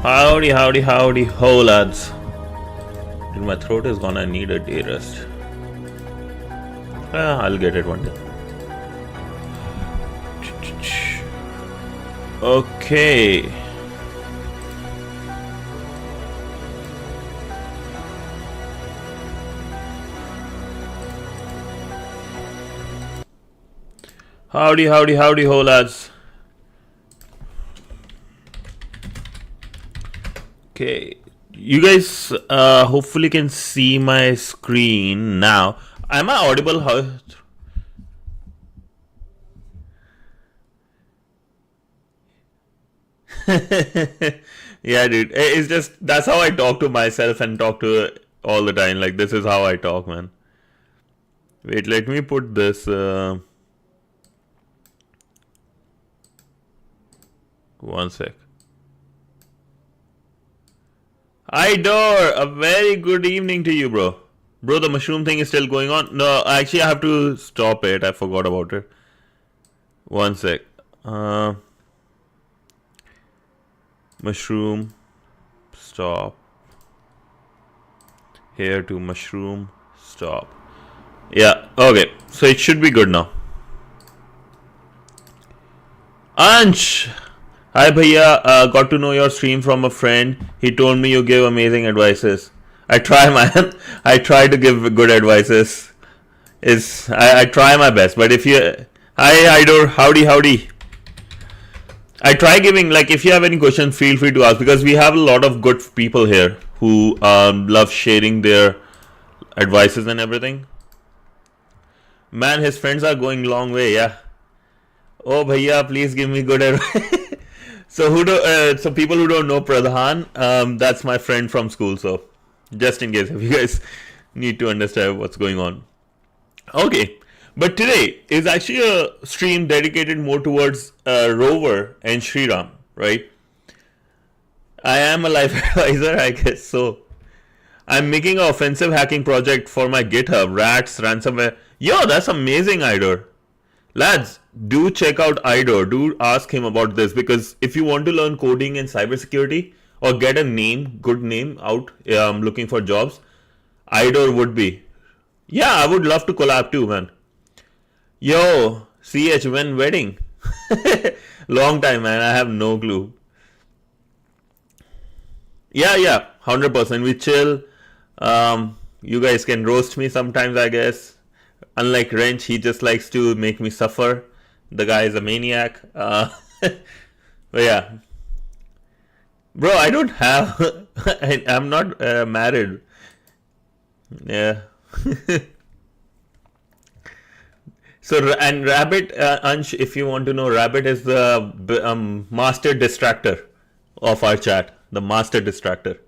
Howdy, howdy, howdy, ho lads. Dude, my throat is gonna need a day rest. I'll get it one day. Okay. Howdy, howdy, howdy, ho lads. Okay, you guys hopefully can see my screen now. Am I audible? How? Yeah, dude. It's just that's how I talk to myself and talk to all the time. Like this is how I talk, man. Wait, let me put this. One sec. Idor, a very good evening to you, bro. Bro, the mushroom thing is still going on. No, actually, I have to stop it. I forgot about it. One sec. Mushroom. Stop. Here to mushroom. Stop. Yeah, okay. So it should be good now. Ansh! Hi bhaiya, got to know your stream from a friend. He told me you give amazing advices. I try, man. I try to give good advices. I try my best. But if you... Hi Idor, howdy. I try giving, like, if you have any questions, feel free to ask. Because we have a lot of good people here who love sharing their advices and everything. Man, his friends are going long way, yeah. Oh bhaiya, please give me good advice. So so people who don't know Pradhan, that's my friend from school. So just in case if you guys need to understand what's going on. Okay, but today is actually a stream dedicated more towards Rover and Shriram, right? I am a life advisor, I guess so. I'm making an offensive hacking project for my GitHub, rats, ransomware. Yo, that's amazing, Idor. Lads, do check out Idor. Do ask him about this because if you want to learn coding and cybersecurity or get a good name out looking for jobs, Idor would be. Yeah, I would love to collab too, man. Yo, CH, when wedding? Long time, man. I have no clue. Yeah, 100%. We chill. You guys can roast me sometimes, I guess. Unlike Wrench, he just likes to make me suffer. The guy is a maniac. But yeah. Bro, I don't have... I'm not married. Yeah. So, and Rabbit, Ansh, if you want to know, Rabbit is the master distractor of our chat. The master distractor.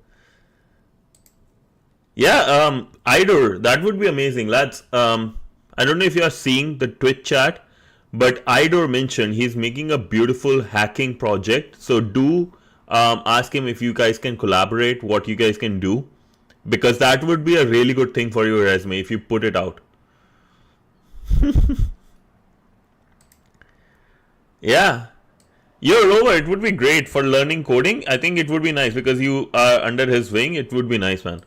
Yeah, Idor, that would be amazing, lads. I don't know if you are seeing the Twitch chat, but Idor mentioned he's making a beautiful hacking project. So do ask him if you guys can collaborate, what you guys can do, because that would be a really good thing for your resume if you put it out. Yeah. Yo, Rover, it would be great for learning coding. I think it would be nice because you are under his wing. It would be nice, man.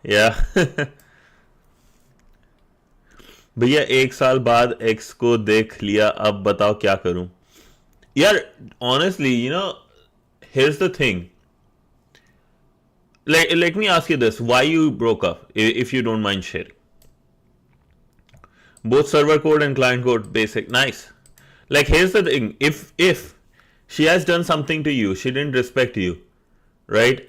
Yeah. भैया एक साल बाद x को देख लिया अब बताओ क्या करूं यार honestly you know here's the thing let me ask you this why you broke up if you don't mind sharing both server code and client code basic nice like here's the thing if she has done something to you she didn't respect you right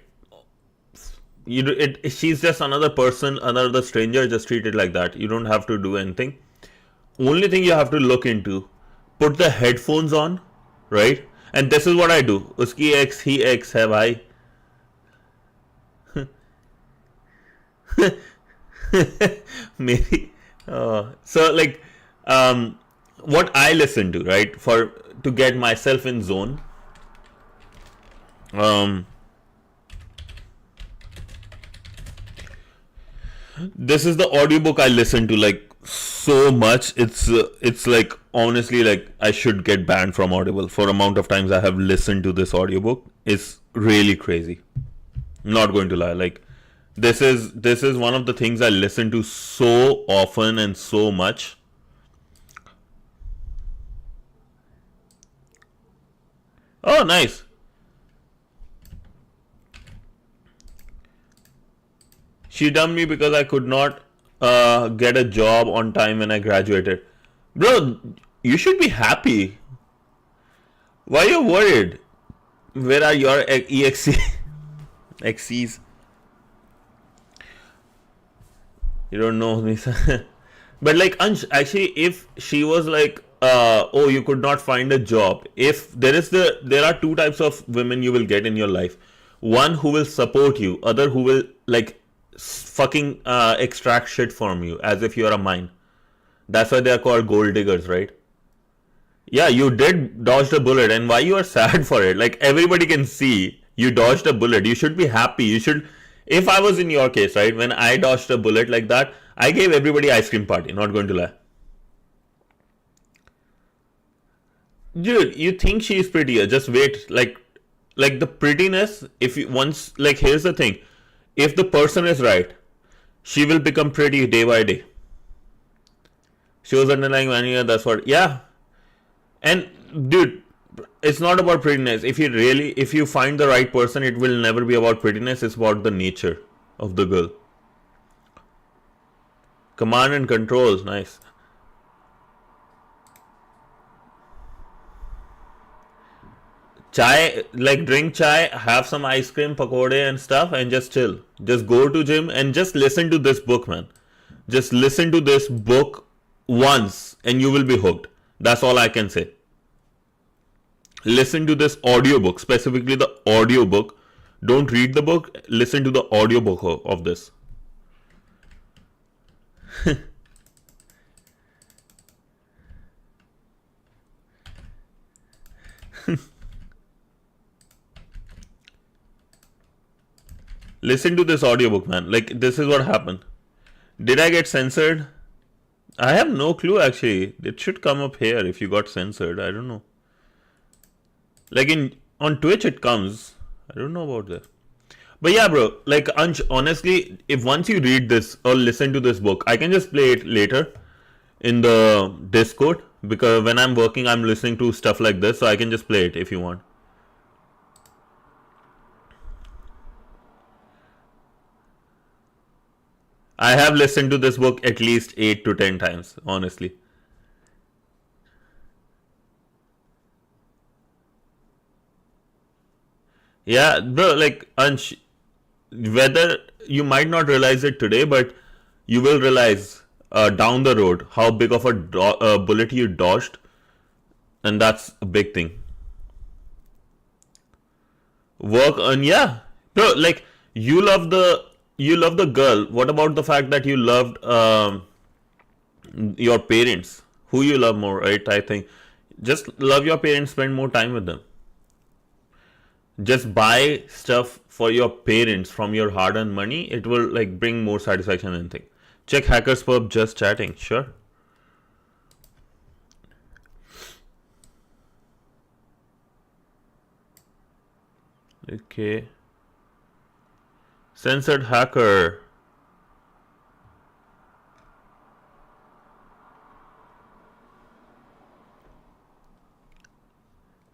she's just another person, another stranger, just treat it like that. You don't have to do anything. Only thing you have to look into, put the headphones on, right? And this is what I do. Uski ex, he ex hai bhai. Maybe. So like, what I listen to, right? To get myself in zone. This is the audiobook I listen to like so much. It's like honestly like I should get banned from Audible for amount of times I have listened to this audiobook. It's really crazy. Not going to lie. Like this is one of the things I listen to so often and so much. Oh, nice. She dumped me because I could not get a job on time when I graduated. Bro, you should be happy. Why are you worried? Where are your EXC XCs? You don't know me. But like Ansh, actually, if she was like, oh, you could not find a job. If there are two types of women you will get in your life. One who will support you, other who will like fucking extract shit from you as if you are a mine. That's why they are called gold diggers, right? Yeah, you did dodge a bullet, and why you are sad for it? Like everybody can see you dodged a bullet. You should be happy. You should. If I was in your case, right, when I dodged a bullet like that, I gave everybody ice cream party. Not going to lie. Dude, you think she is prettier? Just wait. Like the prettiness. If you once like, here's the thing. If the person is right, she will become pretty day by day. She was underlying mania. That's what. Yeah. And dude, it's not about prettiness. If you find the right person, it will never be about prettiness. It's about the nature of the girl. Command and controls, nice. Chai, like drink chai, have some ice cream, pakode and stuff, and just chill. Just go to gym and just listen to this book, man. Just listen to this book once, and you will be hooked. That's all I can say. Listen to this audiobook, specifically the audiobook. Don't read the book, listen to the audiobook of this. Listen to this audiobook, man. Like, this is what happened. Did I get censored? I have no clue, actually. It should come up here if you got censored. I don't know. Like on Twitch it comes. I don't know about that. But yeah, bro, like Ansh, honestly, if once you read this or listen to this book, I can just play it later in the Discord, because when I'm working, I'm listening to stuff like this, so I can just play it if you want. I have listened to this book at least 8 to 10 times, honestly. Yeah, bro, like Ansh, whether you might not realize it today, but you will realize down the road how big of a bullet you dodged, and that's a big thing. Work on, yeah, bro. Like you love the girl. What about the fact that you loved your parents? Who you love more, right? I think just love your parents, spend more time with them. Just buy stuff for your parents from your hard-earned money. It will like bring more satisfaction than anything. Check Hackers Pub, just chatting. Sure. Okay. Censored hacker.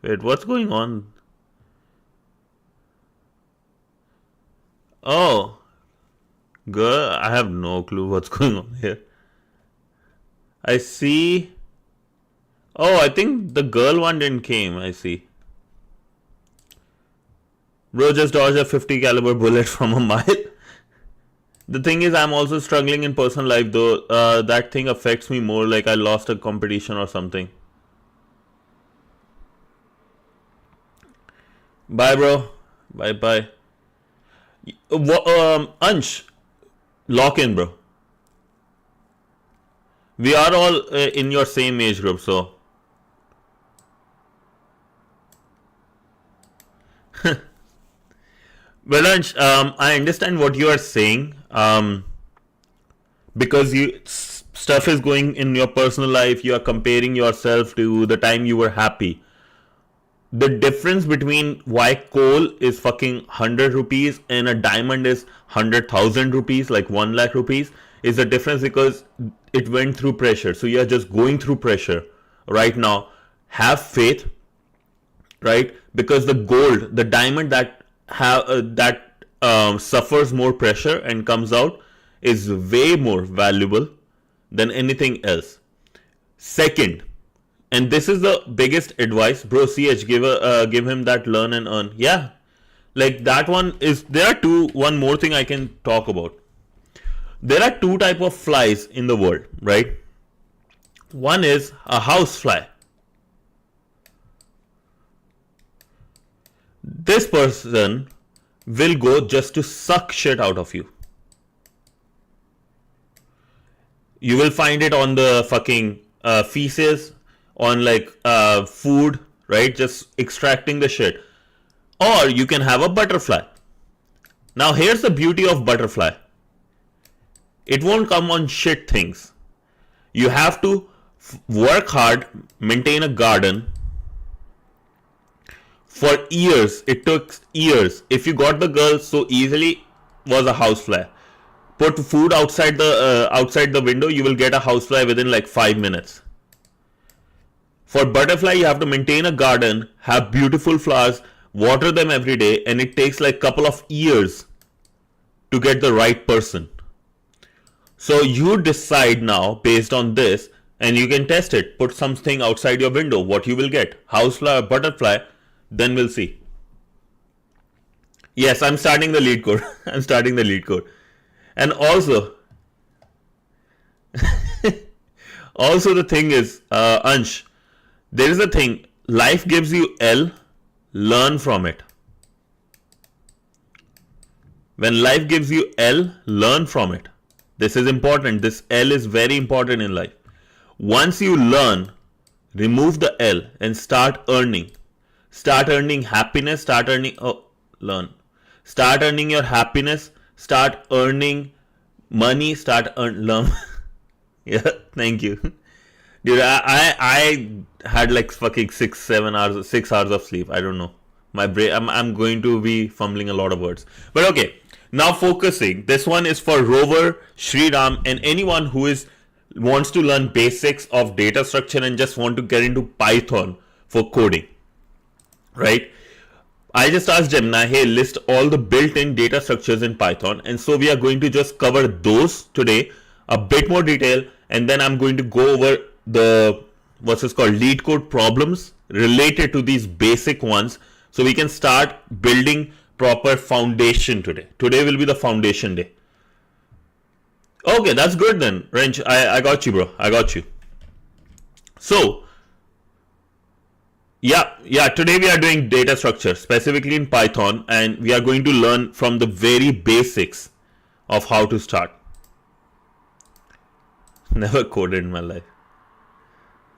Wait, what's going on? Oh, girl, I have no clue what's going on here. I see. Oh, I think the girl one didn't came. I see. Bro just dodged a 50 caliber bullet from a mile. The thing is, I'm also struggling in personal life though. That thing affects me more, like I lost a competition or something. Bye, bro. Bye, bye. Ansh, lock in, bro. We are all in your same age group, so. Well, Ansh, I understand what you are saying. Because you stuff is going in your personal life, you are comparing yourself to the time you were happy. The difference between why coal is fucking 100 rupees and a diamond is 100,000 rupees, like 1 lakh rupees, is the difference because it went through pressure. So you are just going through pressure right now. Have faith, right? Because the gold, the diamond that suffers more pressure and comes out is way more valuable than anything else. Second, and this is the biggest advice, bro. CH, give him that learn and earn. Yeah, like that one is. There are one more thing I can talk about. There are two type of flies in the world, right? One is a house fly. This person will go just to suck shit out of you. You will find it on the fucking feces, on like food, right? Just extracting the shit. Or you can have a butterfly. Now here's the beauty of butterfly. It won't come on shit things. You have to work hard, maintain a garden for years. It took years. If you got the girl so easily, was a housefly. Put food outside the window, you will get a housefly within like 5 minutes. For butterfly, you have to maintain a garden, have beautiful flowers, water them every day, and it takes like couple of years to get the right person. So you decide now based on this, and you can test it. Put something outside your window, what you will get, housefly or butterfly, then we'll see. Yes, I'm starting the LeetCode. I'm starting the LeetCode. And also, also the thing is, Ansh, there is a thing, life gives you L, learn from it. When life gives you L, learn from it. This is important. This L is very important in life. Once you learn, remove the L and start earning. Start earning happiness, start earning, Start earning your happiness, start earning money, learn. Yeah, thank you. Dude, I had like fucking 6 hours of sleep. I don't know. My brain, I'm going to be fumbling a lot of words. But okay, now focusing. This one is for Rover, Sriram, and anyone who wants to learn basics of data structure and just want to get into Python for coding, right? I just asked Gemini, hey, list all the built-in data structures in Python. And so we are going to just cover those today, a bit more detail. And then I'm going to go over the, what's this called, LeetCode problems related to these basic ones. So we can start building proper foundation today. Today will be the foundation day. Okay, that's good then, Wrench. I got you, bro. I got you. So, yeah, today we are doing data structure, specifically in Python, and we are going to learn from the very basics of how to start. Never coded in my life.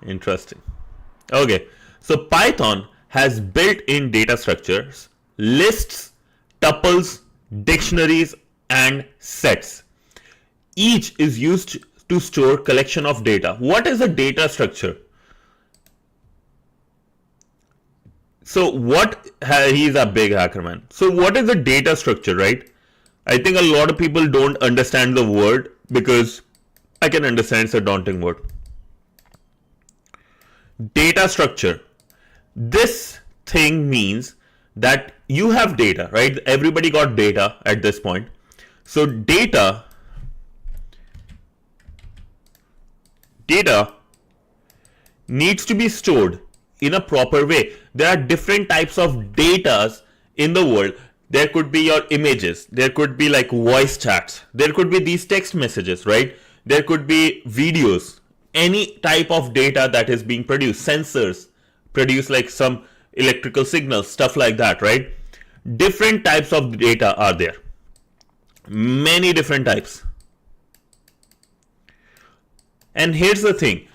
Interesting. Okay, so Python has built-in data structures, lists, tuples, dictionaries, and sets. Each is used to store collection of data. What is a data structure? So he's a big hacker, man. So what is a data structure, right? I think a lot of people don't understand the word because I can understand it's a daunting word. Data structure. This thing means that you have data, right? Everybody got data at this point. So data needs to be stored in a proper way. There are different types of datas in the world. There could be your images. There could be like voice chats. There could be these text messages, right? There could be videos. Any type of data that is being produced. Sensors produce like some electrical signals, stuff like that, right? Different types of data are there. Many different types. And here's the thing.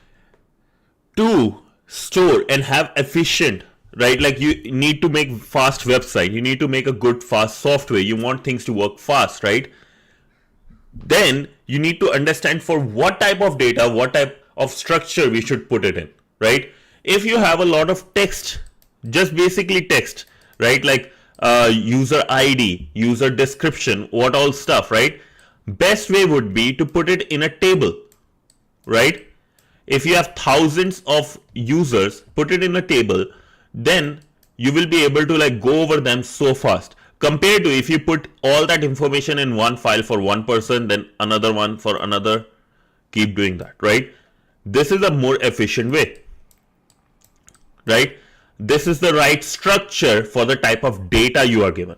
To store and have efficient, right? Like you need to make fast website. You need to make a good fast software. You want things to work fast, right? Then you need to understand for what type of data, what type of structure we should put it in, right? If you have a lot of text, just basically text, right? Like user ID, user description, what all stuff, right? Best way would be to put it in a table, right? If you have thousands of users, put it in a table, then you will be able to like go over them so fast, compared to if you put all that information in one file for one person, then another one for another. Keep doing that, right? This is a more efficient way, right? This is the right structure for the type of data you are given,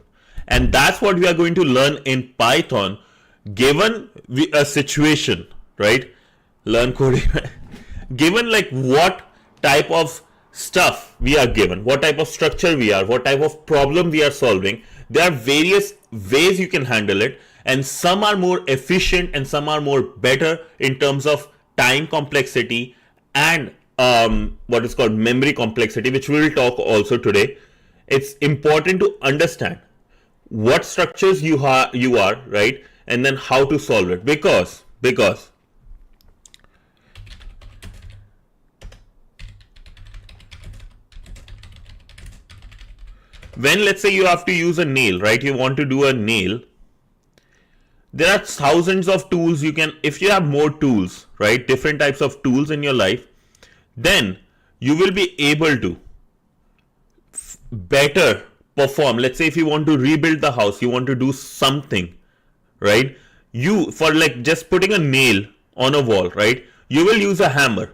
and that's what we are going to learn in Python. Given a situation, right? Learn coding. Given like what type of stuff we are given, what type of structure we are, what type of problem we are solving, there are various ways you can handle it, and some are more efficient and some are more better in terms of time complexity and what is called memory complexity, which we will talk also today. It's important to understand what structures you are, right, and then how to solve it, because when, let's say, you have to use a nail, right? You want to do a nail. There are thousands of tools you can, if you have more tools, right? Different types of tools in your life, then you will be able to better perform. Let's say if you want to rebuild the house, you want to do something, right? You, for like just putting a nail on a wall, right? You will use a hammer.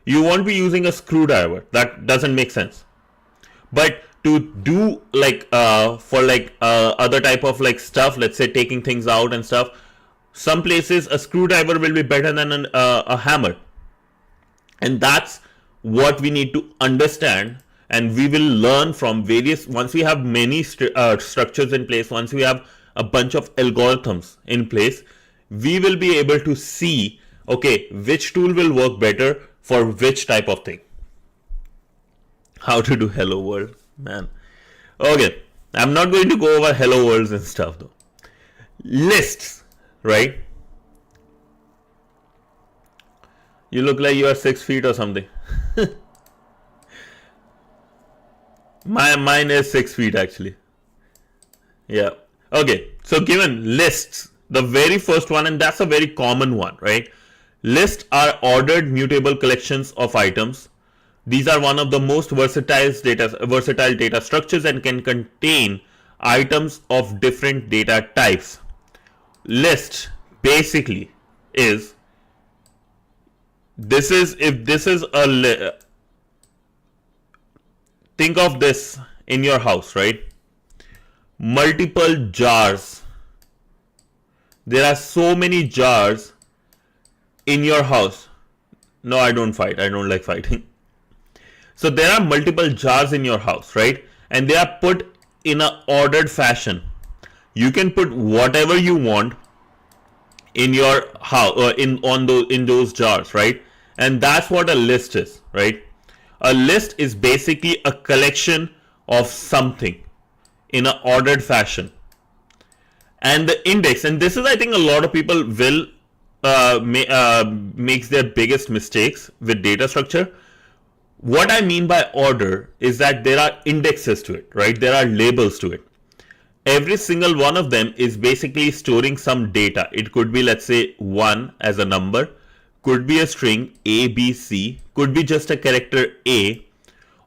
You won't be using a screwdriver. That doesn't make sense. But to do like for like other type of like stuff, let's say taking things out and stuff, some places a screwdriver will be better than a hammer, and that's what we need to understand. And we will learn from various, once we have many structures in place, once we have a bunch of algorithms in place, we will be able to see, okay, which tool will work better for which type of thing. How to do hello world, man. Okay, I'm not going to go over hello worlds and stuff though. Lists, right? You look like you are 6 feet or something. Mine is 6 feet actually. Yeah. Okay, so given lists, the very first one, and that's a very common one, right? Lists are ordered mutable collections of items. These are one of the most versatile data structures and can contain items of different data types. List basically is, this is, if this is a, think of this in your house, right? Multiple jars. There are so many jars in your house. No, I don't fight. I don't like fighting. So there are multiple jars in your house, right? And they are put in an ordered fashion. You can put whatever you want in your house, in those jars, right? And that's what a list is, right? A list is basically a collection of something in an ordered fashion. And the index, and this is, I think, a lot of people will makes their biggest mistakes with data structure. What I mean by order is that there are indexes to it, right? There are labels to it. Every single one of them is basically storing some data. It could be, let's say, 1 as a number, could be a string A, B, C, could be just a character A,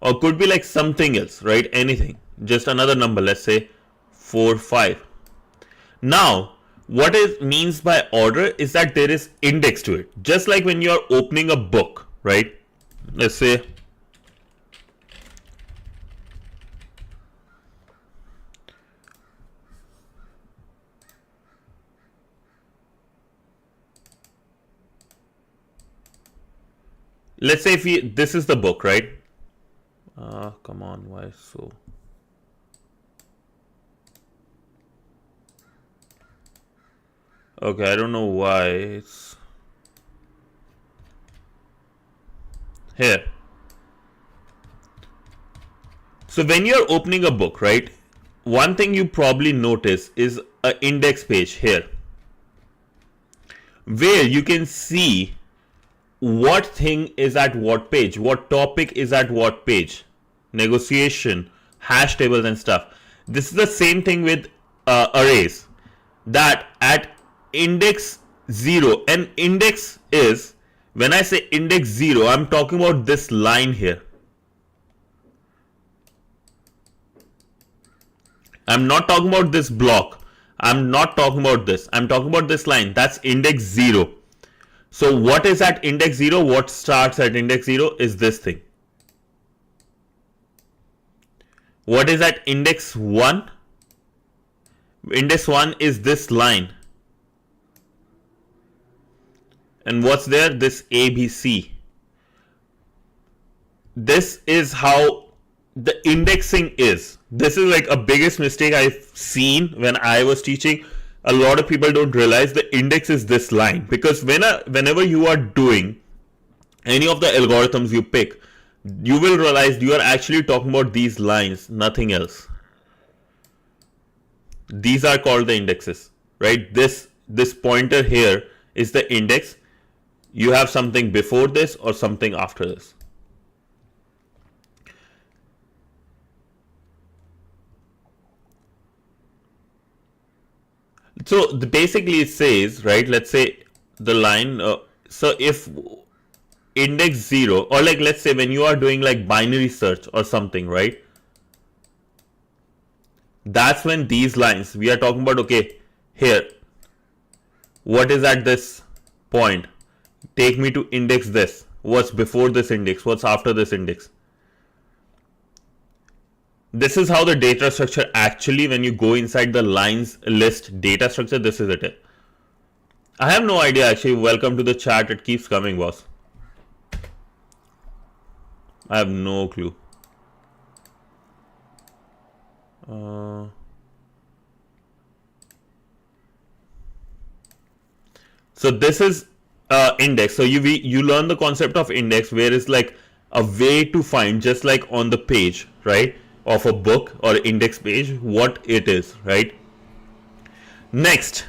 or could be like something else, right? Anything, just another number, let's say 4, 5. Now, what it means by order is that there is index to it. Just like when you are opening a book, right? Let's say if this is the book, right? Come on, why so? Okay, I don't know why it's here. So when you're opening a book, right, one thing you probably notice is an index page here. where you can see what thing is at what page, what topic is at what page, negotiation, hash tables and stuff. This is the same thing with arrays, that at index 0, and index is, when I say index 0, I'm talking about this line here. I'm not talking about this block. I'm not talking about this. I'm talking about this line. That's index 0. So what is at index 0? What starts at index 0 is this thing. What is at index 1? Index 1 is this line. And what's there? This ABC. This is how the indexing is. This is like a biggest mistake I've seen when I was teaching. A lot of people don't realize the index is this line, because whenever you are doing any of the algorithms you pick, you will realize you are actually talking about these lines, nothing else. These are called the indexes, right? This pointer here is the index. You have something before this or something after this. So basically it says, right, let's say the line, so if index 0, or like let's say when you are doing like binary search or something, right, that's when these lines, we are talking about, okay, here, what is at this point? Take me to index this. What's before this index? What's after this index? This is how the data structure actually, when you go inside the lines list data structure, this is it. I have no idea actually. Welcome to the chat. It keeps coming, boss. I have no clue. So this is index. So you learn the concept of index, where it's like a way to find, just like on the page, right, of a book or index page, what it is, right? Next,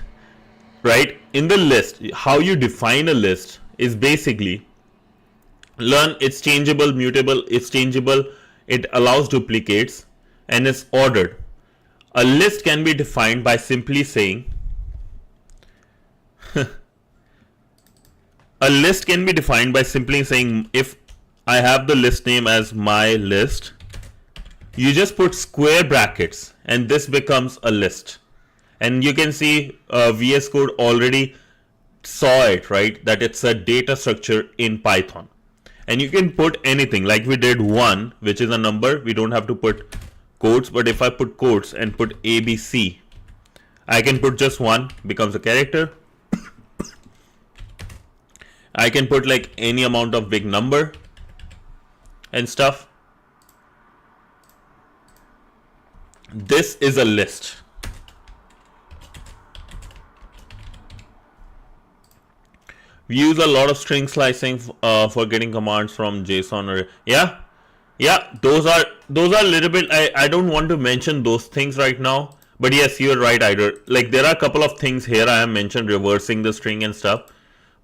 right, in the list, how you define a list is basically learn it's changeable, mutable, it's changeable, it allows duplicates, and it's ordered. A list can be defined by simply saying a list can be defined by simply saying, if I have the list name as my list, you just put square brackets and this becomes a list. And you can see VS Code already saw it, right, that it's a data structure in Python. And you can put anything, like we did 1, which is a number. We don't have to put quotes, but if I put quotes and put ABC, I can put just 1, becomes a character. I can put like any amount of big number and stuff. This is a list. We use a lot of string slicing for getting commands from JSON or yeah, those are a little bit. I don't want to mention those things right now, but yes, you're right, either. Like there are a couple of things here I have mentioned, reversing the string and stuff,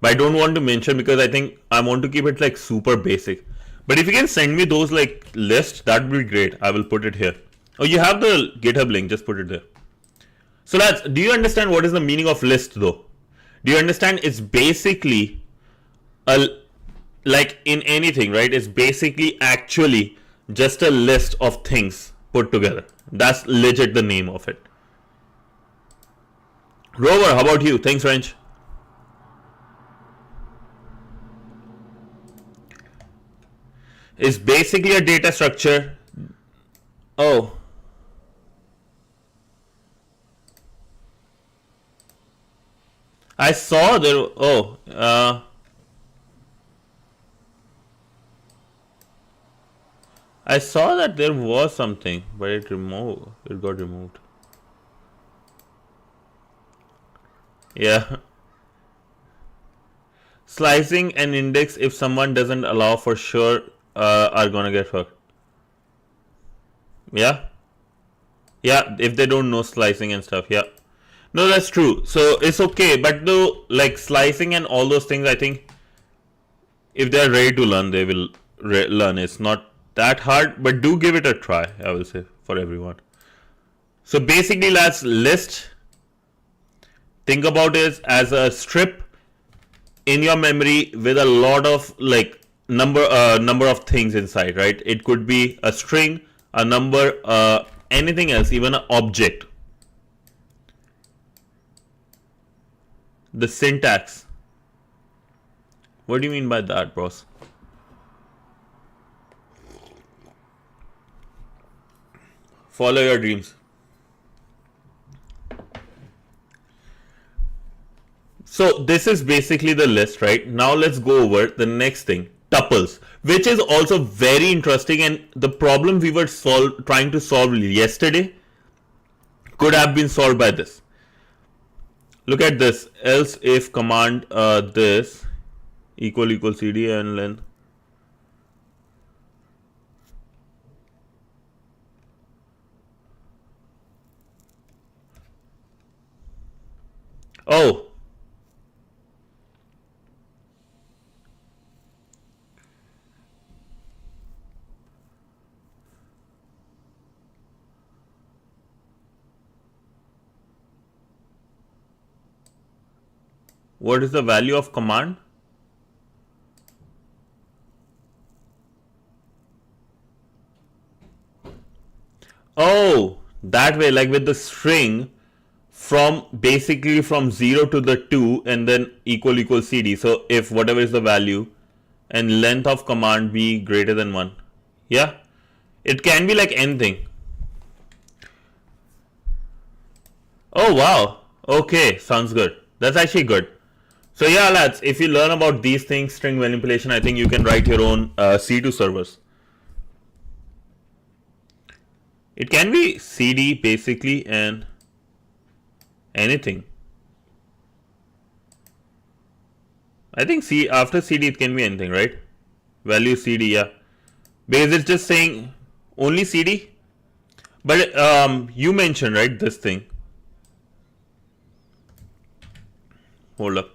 but I don't want to mention because I think I want to keep it like super basic. But if you can send me those like lists, that would be great. I will put it here. Oh, you have the GitHub link, just put it there. So lads, do you understand what is the meaning of list though? Do you understand? It's basically like in anything, right? It's basically actually just a list of things put together. That's legit the name of it. Rover, how about you? Thanks, Wrench. It's basically a data structure. Oh. I saw there. Oh, I saw that there was something, but it got removed. Yeah. Slicing an index, if someone doesn't allow, for sure are gonna get fucked. Yeah. Yeah, if they don't know slicing and stuff. Yeah. No, that's true. So it's okay, but though, like slicing and all those things, I think if they're ready to learn, they will learn. It's not that hard, but do give it a try, I will say, for everyone. So basically, let's list. Think about it as a strip in your memory with a lot of like number of things inside, right? It could be a string, a number, anything else, even an object. The syntax. What do you mean by that, bros? Follow your dreams. So this is basically the list, right? Now let's go over the next thing, tuples, which is also very interesting, and the problem we were trying to solve yesterday could have been solved by this. Look at this, else if command this equal cd and length. Oh, what is the value of command? Oh, that way, like with the string from basically from 0 to the 2 and then equal cd. So if whatever is the value and length of command be greater than 1. Yeah, it can be like anything. Oh wow, okay, sounds good. That's actually good. So yeah, lads, if you learn about these things, string manipulation, I think you can write your own C2 servers. It can be CD basically and anything. I think after CD it can be anything, right? Value CD, yeah. Because it's just saying only CD. But you mentioned, right, this thing. Hold up.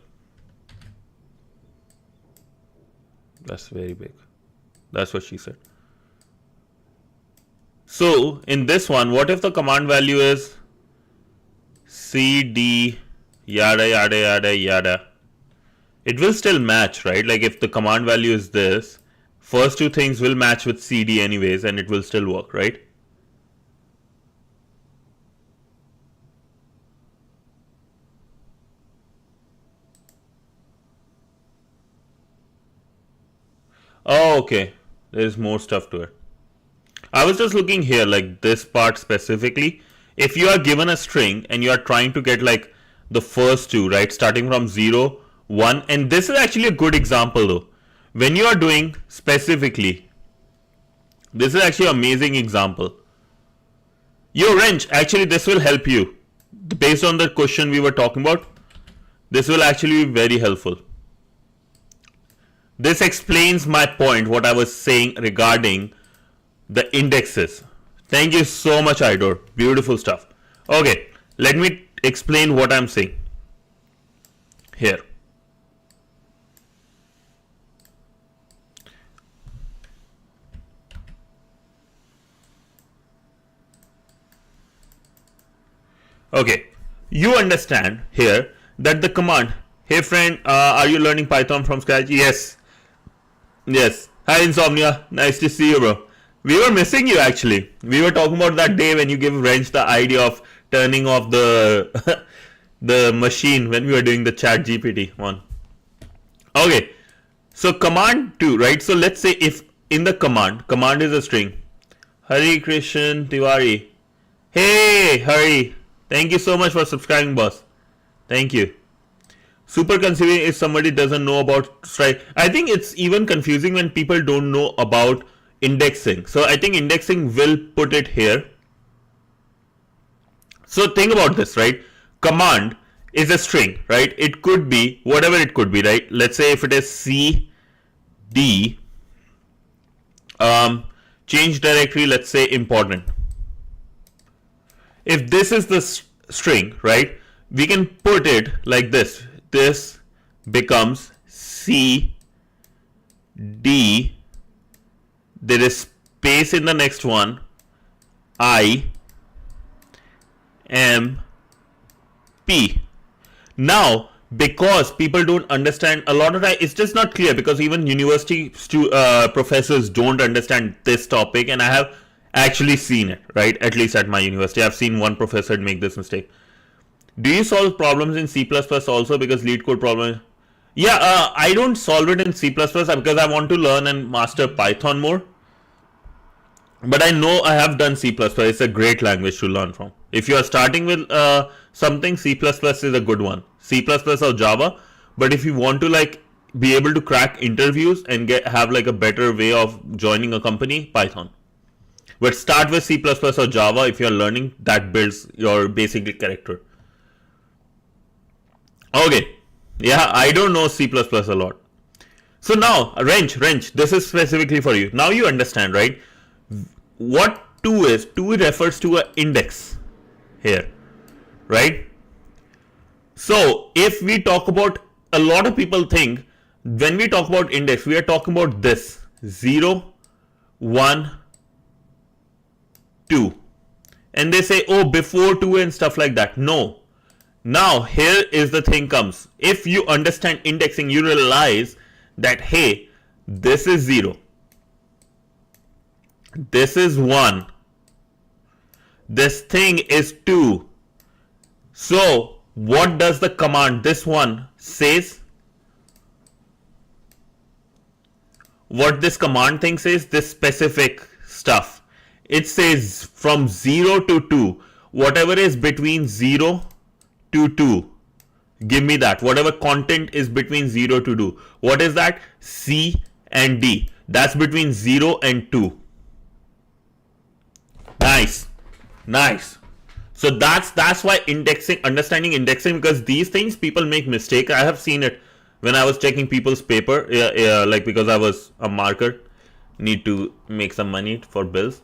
That's very big. That's what she said. So in this one, what if the command value is cd yada yada yada yada? It will still match, right? Like if the command value is this, first two things will match with cd anyways, and it will still work, right? Oh, okay. There's more stuff to it. I was just looking here, like this part specifically. If you are given a string and you are trying to get like the first two, right, starting from 0, 1, and this is actually a good example though. When you are doing specifically, this is actually an amazing example. Yo, wrench, actually this will help you. Based on the question we were talking about, this will actually be very helpful. This explains my point, what I was saying regarding the indexes. Thank you so much, Idor. Beautiful stuff. Okay, let me explain what I'm saying here. Okay, you understand here that the command, hey friend, are you learning Python from scratch? Yes. Yes. Hi Insomnia, nice to see you, bro. We were missing you actually. We were talking about that day when you gave Wrench the idea of turning off the the machine when we were doing the chat GPT one. Okay. So command 2, right? So let's say if in the command is a string. Hari Krishan Tiwari. Hey Hari. Thank you so much for subscribing, boss. Thank you. Super confusing if somebody doesn't know about strike. I think it's even confusing when people don't know about indexing. So I think indexing will put it here. So think about this, right? Command is a string, right? It could be whatever it could be, right? Let's say if it is cd, change directory, let's say important. If this is the string, right? we can put it like this. This becomes C, D, there is space in the next one, I, M, P. Now, because people don't understand, a lot of time it's just not clear, because even university professors don't understand this topic, and I have actually seen it, right? At least at my university, I've seen one professor make this mistake. Do you solve problems in C++ also? Because LeetCode problem. Yeah, I don't solve it in C++ because I want to learn and master Python more. But I know I have done C++. It's a great language to learn from. If you are starting with something, C++ is a good one. C++ or Java. But if you want to like be able to crack interviews and have like a better way of joining a company, Python. But start with C++ or Java if you are learning. That builds your basic character. Okay. Yeah, I don't know C++ a lot. So now, wrench, this is specifically for you. Now you understand, right? What 2 is. 2 refers to an index here, right? So if we talk about, a lot of people think when we talk about index, we are talking about this 0, 1, 2. And they say, oh, before 2 and stuff like that. No. Now, here is the thing comes. If you understand indexing, you realize that, hey, this is 0. This is 1. This thing is 2. So, what does the command, this one, says? What this command thing says, this specific stuff. It says from 0 to 2, whatever is between 0 to 2, give me that. Whatever content is between 0 to 2. What is that? C and D. That's between 0 and 2. Nice. So that's why indexing, understanding indexing, because these things people make mistake. I have seen it when I was checking people's paper. Like because I was a marker, need to make some money for bills.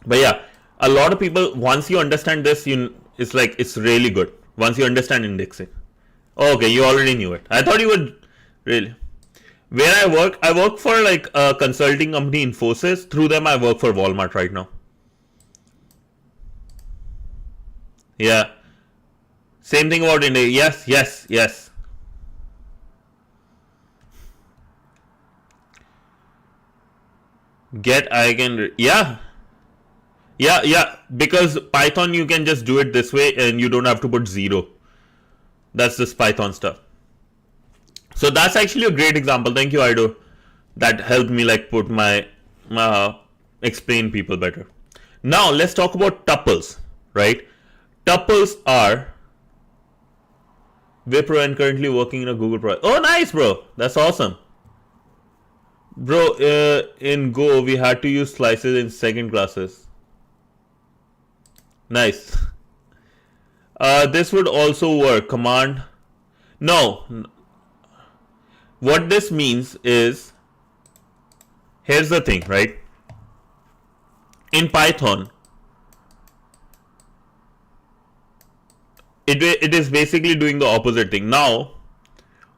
But yeah, a lot of people, once you understand this, it's like it's really good. Once you understand indexing. Okay, you already knew it. I thought you would really. Where I work for like a consulting company, Infosys. Through them, I work for Walmart right now. Yeah. Same thing about India. Yes. Get icon. Yeah. Because Python, you can just do it this way and you don't have to put 0. That's just Python stuff. So that's actually a great example. Thank you, Ido. That helped me like put my explain people better. Now let's talk about tuples, right? Tuples are Wipro and currently working in a Google project. Oh, nice, bro. That's awesome. Bro, in Go, we had to use slices in second classes. Nice. This would also work. Command. No. What this means is, here's the thing, right? In Python, it is basically doing the opposite thing. Now,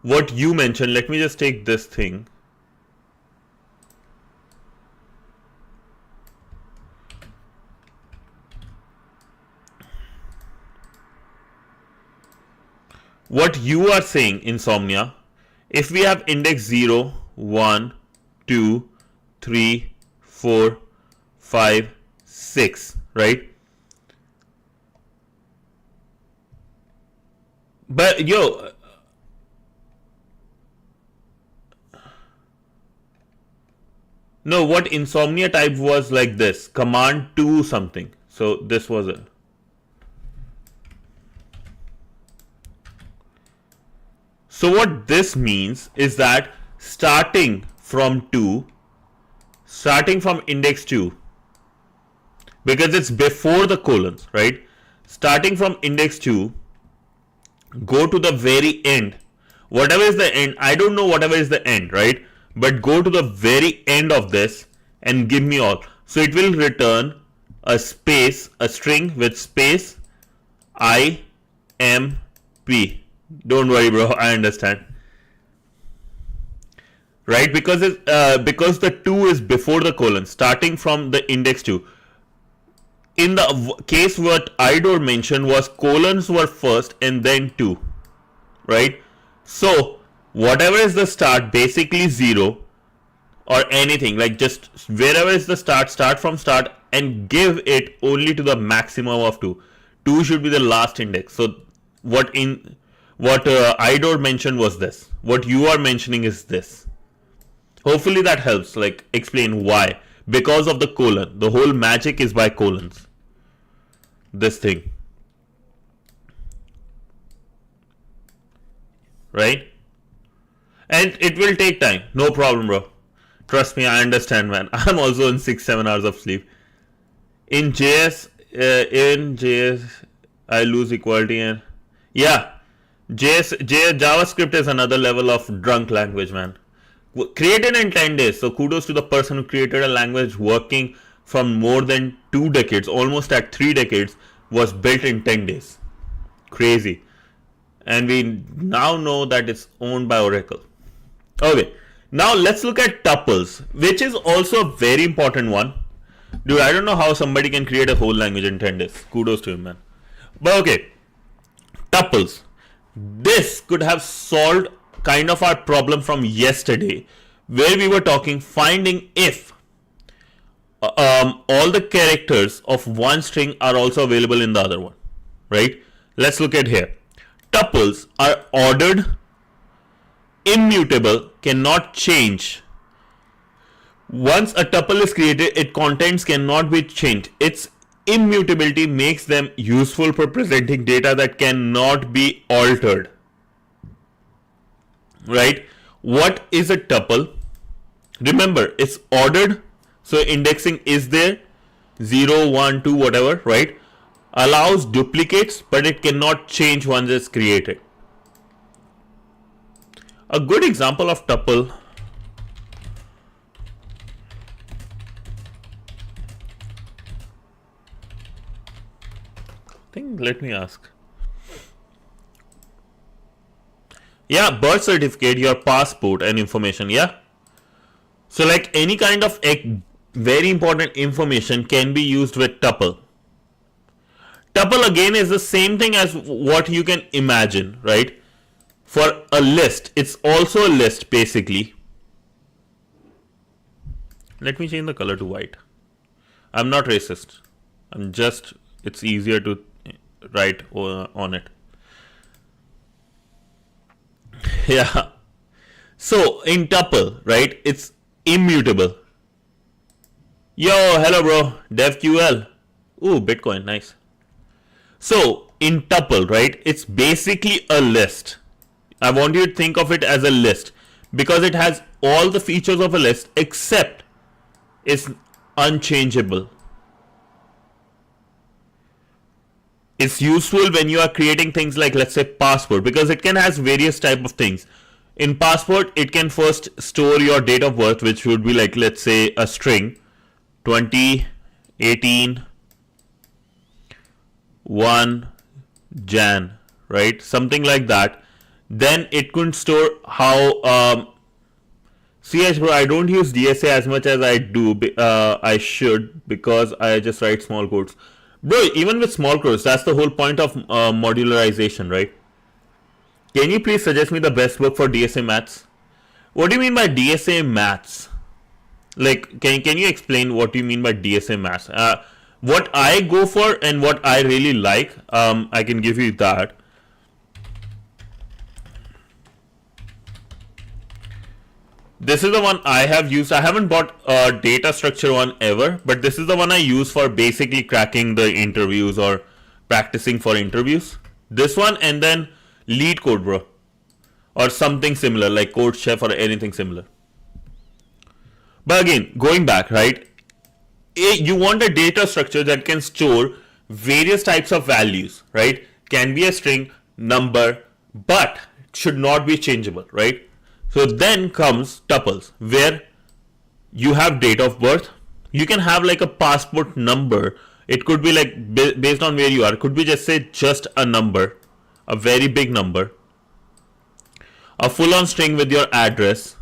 what you mentioned, let me just take this thing. What you are saying, Insomnia, if we have index 0, 1, 2, 3, 4, 5, 6, right? But yo, no, what Insomnia type was like this, command 2 something. So this was it. So what this means is that starting from index 2, because it's before the colons, right? Starting from index 2, go to the very end. Whatever is the end, I don't know whatever is the end, right? But go to the very end of this and give me all. So it will return a space, a string with space, I, MP. Don't worry, bro. I understand. Right? Because because the 2 is before the colon, starting from the index 2. In the case what Idor mentioned was colons were first and then 2. Right? So whatever is the start, basically 0 or anything, like just wherever is the start from start and give it only to the maximum of 2. 2 should be the last index. So what Idor mentioned was this. What you are mentioning is this. Hopefully that helps, like explain why. Because of the colon. The whole magic is by colons. This thing. Right? And it will take time. No problem, bro. Trust me, I understand, man. I'm also in 6-7 hours of sleep. In JS, I lose equality and yeah, JavaScript is another level of drunk language, man. Created in 10 days. So kudos to the person who created a language working from more than 2 decades, almost at 3 decades, was built in 10 days. Crazy. And we now know that it's owned by Oracle. Okay. Now let's look at tuples, which is also a very important one. Dude, I don't know how somebody can create a whole language in 10 days. Kudos to him, man. But okay. Tuples. This could have solved kind of our problem from yesterday, where we were talking finding if all the characters of one string are also available in the other one, right? Let's look at here. Tuples are ordered, immutable, cannot change. Once a tuple is created, its contents cannot be changed. Its immutability makes them useful for presenting data that cannot be altered. Right? What is a tuple? Remember, it's ordered, so indexing is there, 0, 1, 2, whatever, right? Allows duplicates, but it cannot change once it's created. A good example of tuple let me ask. Yeah, birth certificate, your passport and information, yeah? So like any kind of very important information can be used with tuple. Tuple again is the same thing as what you can imagine, right? For a list, it's also a list basically. Let me change the color to white. I'm not racist. I'm just, it's easier to write on it. Yeah. So in tuple, right, it's immutable. Yo, hello bro, DevQL. Ooh, Bitcoin, nice. So in tuple, right, it's basically a list. I want you to think of it as a list because it has all the features of a list except it's unchangeable. It's useful when you are creating things like, let's say, passport, because it can has various type of things. In passport, it can first store your date of birth, which would be like, let's say, a string 2018 1 Jan, right? Something like that. Then it could store how CH bro, I don't use DSA as much as I do. I should, because I just write small codes. Bro, even with small codes, that's the whole point of modularization, right? Can you please suggest me the best book for DSA maths? What do you mean by DSA maths? Like, can you explain what you mean by DSA maths? What I go for and what I really like, I can give you that. This is the one I have used. I haven't bought a data structure one ever, but this is the one I use for basically cracking the interviews or practicing for interviews. This one, and then LeetCode, bro, or something similar like Code Chef or anything similar. But again, going back, right, you want a data structure that can store various types of values, right? Can be a string, number, but should not be changeable, right? So then comes tuples, where you have date of birth. You can have like a passport number. It could be like based on where you are. It could be just say just a number, a very big number, a full-on string with your address.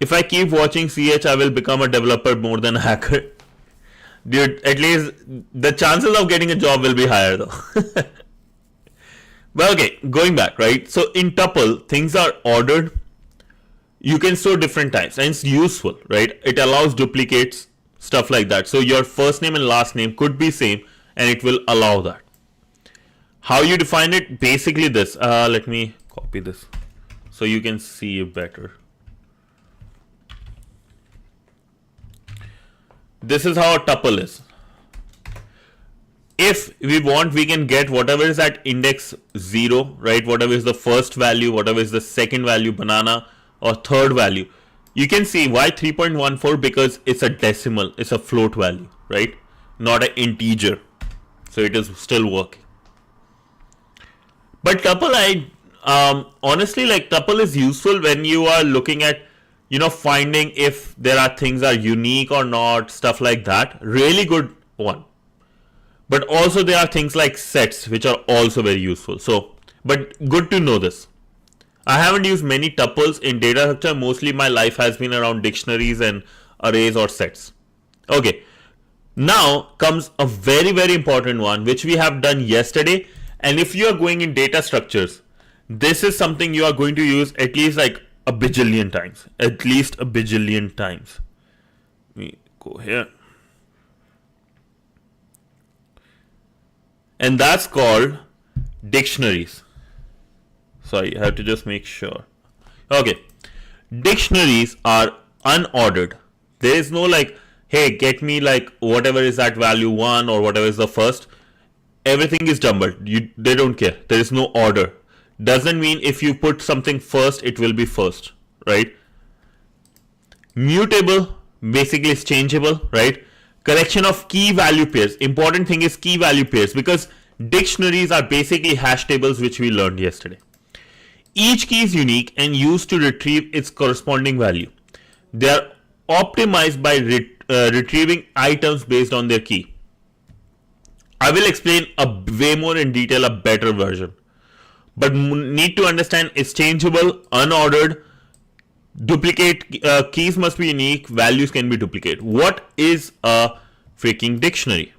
If I keep watching CH, I will become a developer more than a hacker. Dude, at least the chances of getting a job will be higher though. But okay, going back, right? So in tuple, things are ordered. You can store different types and it's useful, right? It allows duplicates, stuff like that. So your first name and last name could be same and it will allow that. How you define it? Basically this. Let me copy this so you can see it better. This is how a tuple is. If we want, we can get whatever is at index 0, right? Whatever is the first value, whatever is the second value, banana, or third value. You can see why 3.14, because it's a decimal, it's a float value, right? Not an integer. So it is still working. But tuple, honestly, like tuple is useful when you are looking at, finding if there are things are unique or not, stuff like that. Really good one. But also there are things like sets, which are also very useful. So, but good to know this. I haven't used many tuples in data structure. Mostly my life has been around dictionaries and arrays or sets. Okay. Now comes a very, very important one, which we have done yesterday. And if you are going in data structures, this is something you are going to use at least like a bajillion times. At least a bajillion times. Let me go here. And that's called dictionaries. Sorry, I have to just make sure. Okay. Dictionaries are unordered. There is no like, hey, get me like whatever is that value 1 or whatever is the first. Everything is jumbled. They don't care. There is no order. Doesn't mean if you put something first, it will be first, right? Mutable basically is changeable, right? Collection of key value pairs. Important thing is key value pairs, because dictionaries are basically hash tables, which we learned yesterday. Each key is unique and used to retrieve its corresponding value. They are optimized by retrieving items based on their key. I will explain a way more in detail, a better version. But need to understand it's changeable, unordered, duplicate, keys must be unique, values can be duplicate. What is a freaking dictionary?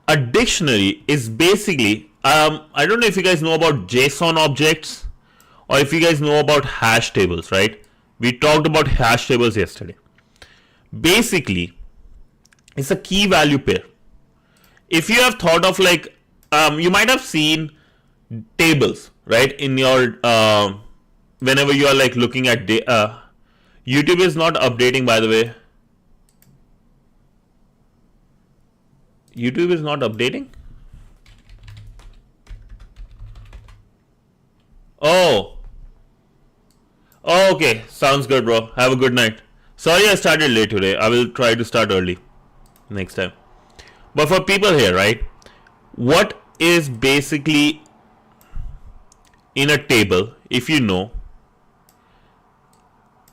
A dictionary is basically, I don't know if you guys know about JSON objects or if you guys know about hash tables, right? We talked about hash tables yesterday. Basically, it's a key value pair. If you have thought of like, you might have seen tables, right? In your, whenever you are like looking at, YouTube is not updating, by the way. YouTube is not updating? Oh. Okay, sounds good, bro. Have a good night. Sorry I started late today. I will try to start early next time. But for people here, right? What is basically in a table, if you know,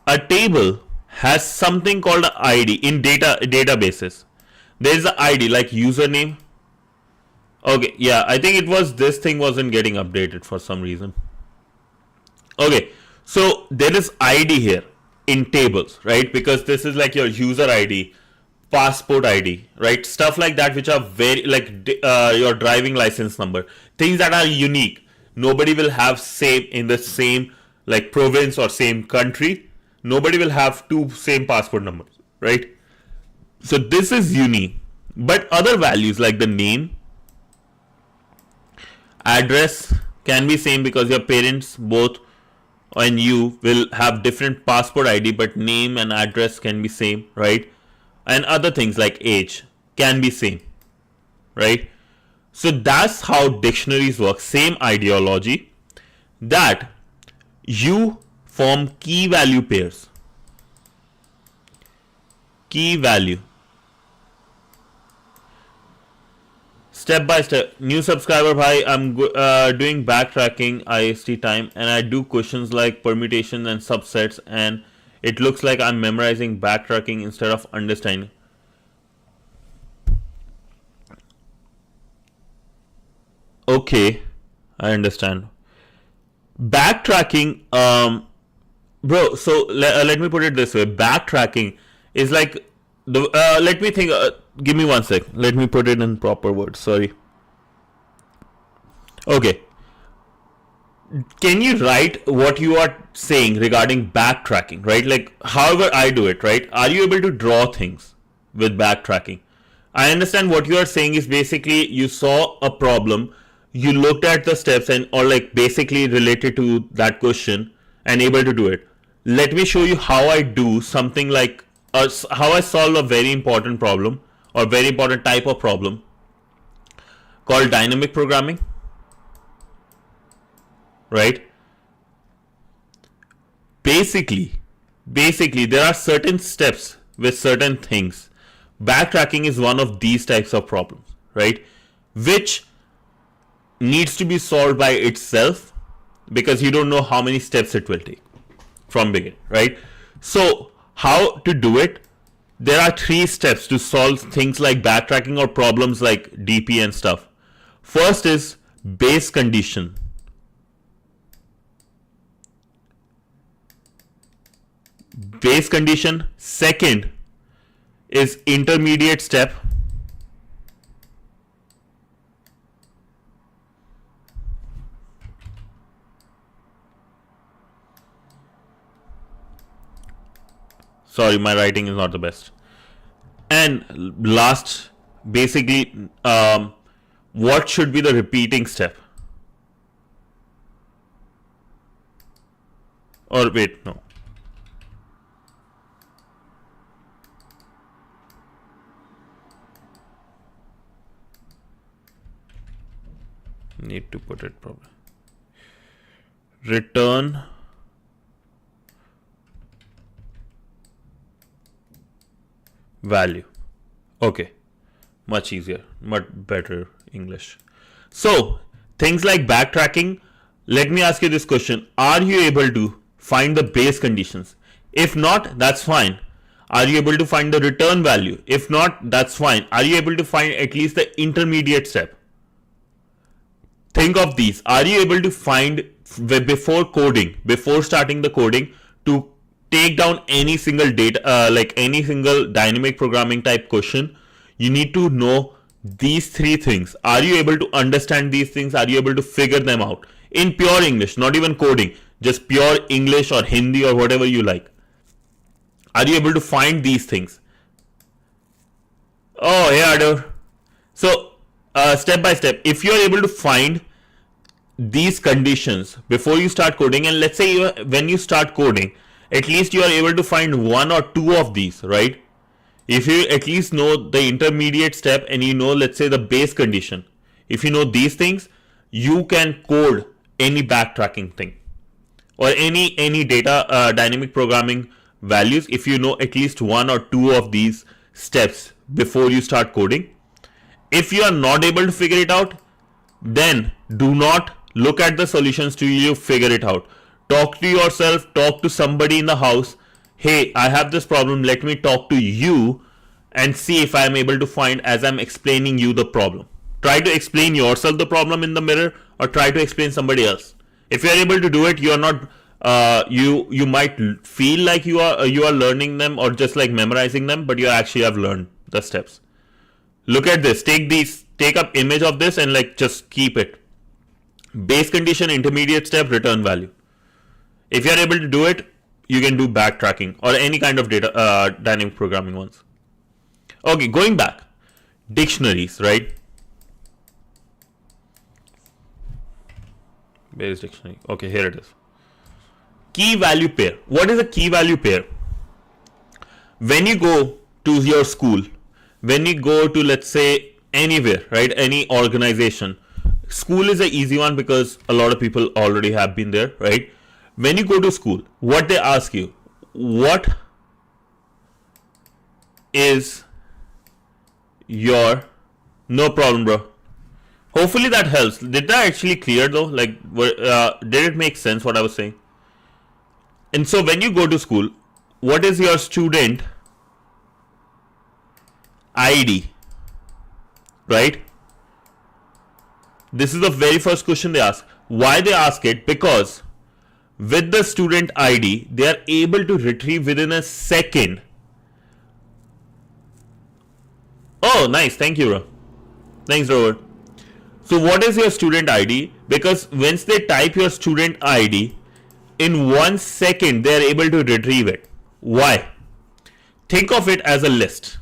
a table has something called an ID in databases. There is an ID like username. Okay, yeah, I think it was this thing wasn't getting updated for some reason. Okay, so there is ID here in tables, right? Because this is like your user ID, passport ID, right? Stuff like that, which are very like your driving license number, things that are unique. Nobody will have same in the same like province or same country. Nobody will have two same passport numbers, right? So this is unique. But other values like the name, address can be same because your parents both and you will have different passport ID, but name and address can be same, right? And other things like age can be same, right? So that's how dictionaries work. Same ideology, that you form key value pairs. Key value. Step by step. New subscriber, bhai. I'm doing backtracking IST time, and I do questions like permutation and subsets, and It looks like I'm memorizing backtracking instead of understanding. Okay, I understand. Backtracking, bro. So let me put it this way: backtracking is like the. Let me think. Give me 1 sec. Let me put it in proper words. Sorry. Okay. Can you write what you are saying regarding backtracking, right? Like, however I do it, right? Are you able to draw things with backtracking? I understand what you are saying is basically you saw a problem, you looked at the steps and or like basically related to that question and able to do it. Let me show you how I do something like how I solve a very important problem or very important type of problem called dynamic programming, right? Basically there are certain steps with certain things. Backtracking is one of these types of problems, right? Which needs to be solved by itself because you don't know how many steps it will take from beginning, right? So how to do it? There are 3 steps to solve things like backtracking or problems like DP and stuff. First is base condition. Base condition. Second is intermediate step. Sorry, my writing is not the best. And last, basically, what should be the repeating step? Or wait, no. Need to put it properly. Return value. Okay, much easier, much better English. So things like backtracking, let me ask you this question: are you able to find the base conditions? If not, that's fine. Are you able to find the return value? If not, that's fine. Are you able to find at least the intermediate step? Think of these. Are you able to find before coding, before starting the coding, to take down any single data, like any single dynamic programming type question? You need to know these 3 things. Are you able to understand these things? Are you able to figure them out in pure English, not even coding, just pure English or Hindi or whatever you like? Are you able to find these things? Oh, yeah, dude. So step by step, if you are able to find these conditions before you start coding, and let's say when you start coding, at least you are able to find 1 or 2 of these, right? If you at least know the intermediate step and you know, let's say, the base condition, if you know these things, you can code any backtracking thing or any data dynamic programming values if you know at least 1 or 2 of these steps before you start coding. If you are not able to figure it out, then do not look at the solutions till you figure it out. Talk to yourself, talk to somebody in the house. Hey, I have this problem, let me talk to you and see if I am able to find as I'm explaining you the problem. Try to explain yourself the problem in the mirror or try to explain somebody else. If you are able to do it, you are not you might feel like you are learning them or just like memorizing them, but you actually have learned the steps. Look at this, take up image of this and like just keep it. Base condition, intermediate step, return value. If you are able to do it, you can do backtracking or any kind of data dynamic programming ones. Okay, going back, dictionaries, right? Where is dictionary? Okay, here it is. Key value pair. What is a key value pair? When you go to your school, when you go to, let's say, anywhere, right? Any organization. School is an easy one because a lot of people already have been there, right? When you go to school, what they ask you, what is your, no problem, bro. Hopefully that helps. Did that actually clear though? Like, did it make sense what I was saying? And so when you go to school, what is your student ID, right? This is the very first question they ask. Why they ask it? Because with the student ID, they are able to retrieve within a second. Oh, nice. Thank you, bro. Thanks, Robert. So what is your student ID? Because once they type your student ID, in 1 second, they are able to retrieve it. Why? Think of it as a list.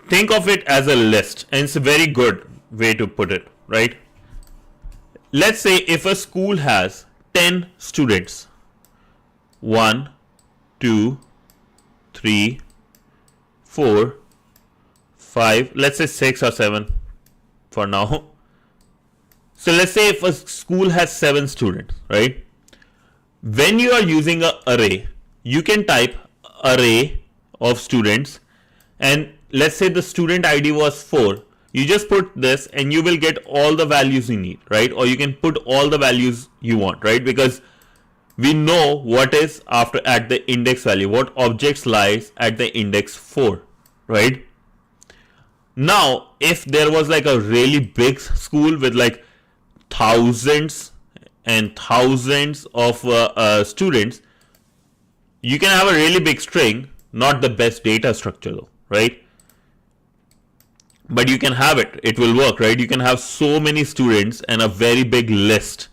Think of it as a list, and it's a very good way to put it, right? Let's say if a school has 10 students, 1, 2, 3, 4, 5, let's say 6 or 7 for now. So let's say if a school has 7 students, right? When you are using an array, you can type array of students, and let's say the student ID was 4. You just put this and you will get all the values you need, right? Or you can put all the values you want, right? Because we know what is after at the index value, what objects lies at the index 4, right? Now, if there was like a really big school with like thousands and thousands of students, you can have a really big string, not the best data structure though, right? But you can have it, it will work, right? You can have so many students and a very big list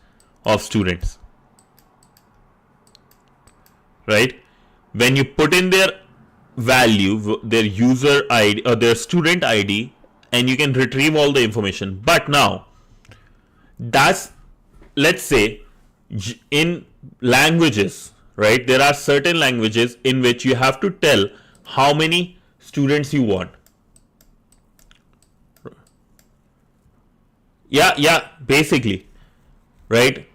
of students, right? When you put in their value, their user ID or their student ID, and you can retrieve all the information. But now, that's, let's say, in languages, right? There are certain languages in which you have to tell how many students you want. Yeah, basically, right?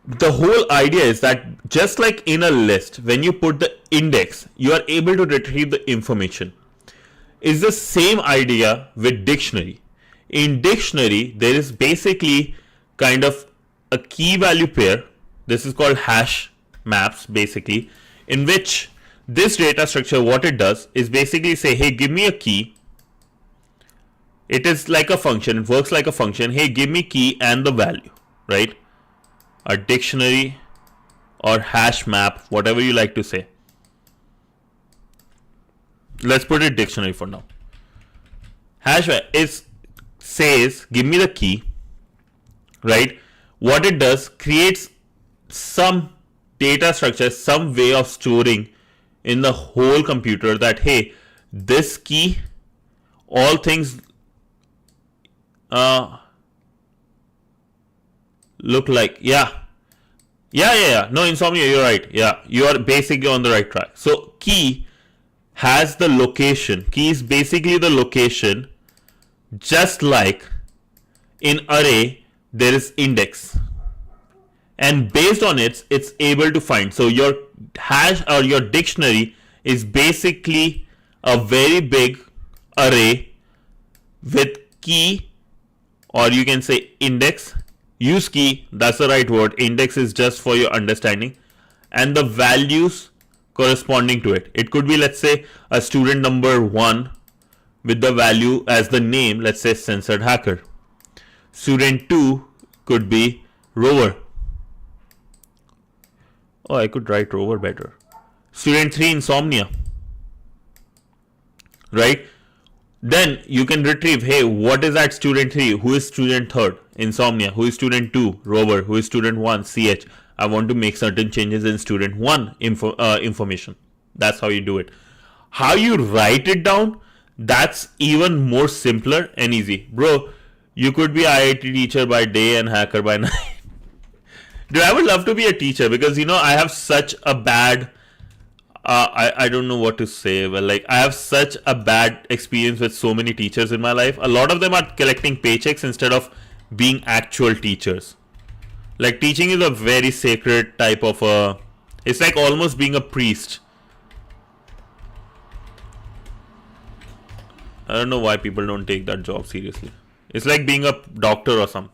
The whole idea is that just like in a list, when you put the index, you are able to retrieve the information. It's the same idea with dictionary. In dictionary, there is basically kind of a key value pair. This is called hash maps, basically, in which this data structure, what it does is basically say, hey, give me a key. It is like a function. It works like a function. Hey, give me key and the value, right? A dictionary or hash map, whatever you like to say. Let's put it dictionary for now. Hash map says, give me the key, right? What it does, creates some data structure, some way of storing in the whole computer that, hey, this key, all things look like, yeah. No, Insomnia, you're right. Yeah, you are basically on the right track. So key has the location. Key is basically the location, just like in array there is index, and based on it, it's able to find. So your hash or your dictionary is basically a very big array with key, or you can say index. Use key, that's the right word. Index is just for your understanding, and the values corresponding to it. It could be, let's say, a student number 1 with the value as the name, let's say censored hacker. Student 2 could be rover. Oh, I could write rover better. Student 3, insomnia, right? Then you can retrieve, hey, what is at student 3? Who is student 3rd? Insomnia. Who is student 2? Rover. Who is student 1? CH. I want to make certain changes in student 1 information. That's how you do it. How you write it down, that's even more simpler and easy. Bro, you could be IIT teacher by day and hacker by night. Dude, I would love to be a teacher because, I have such a bad... I don't know what to say. Well, like, I have such a bad experience with so many teachers in my life. A lot of them are collecting paychecks instead of being actual teachers. Like, teaching is a very sacred type of it's like almost being a priest. I don't know why people don't take that job seriously. It's like being a doctor or something.